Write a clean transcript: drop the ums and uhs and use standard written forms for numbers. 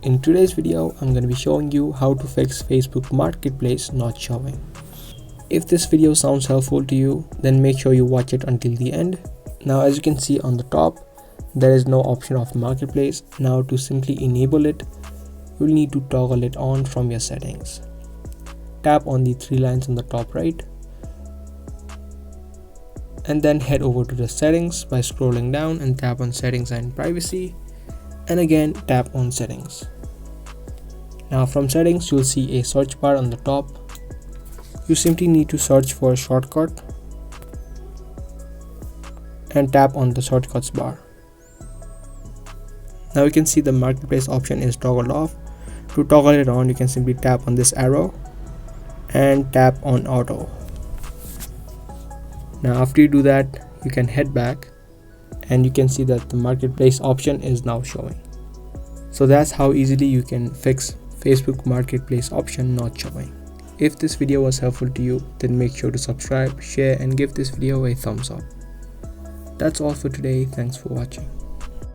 In today's video, I'm going to be showing you how to fix Facebook Marketplace not showing. If this video sounds helpful to you, then make sure you watch it until the end. Now, as you can see on the top, there is no option of Marketplace. Now, to simply enable it, you'll need to toggle it on from your settings. Tap on the three lines on the top right, and then head over to the settings by scrolling down and tap on settings and privacy, and again tap on settings. Now from settings, you'll see a search bar on the top. You simply need to search for a shortcut and tap on the shortcuts bar. Now you can see the marketplace option is toggled off. To toggle it on, you can simply tap on this arrow and tap on auto. Now after you do that, you can head back and you can see that the marketplace option is now showing. So that's how easily you can fix Facebook Marketplace option not showing. If this video was helpful to you, then make sure to subscribe, share and give this video a thumbs up. That's all for today. Thanks for watching.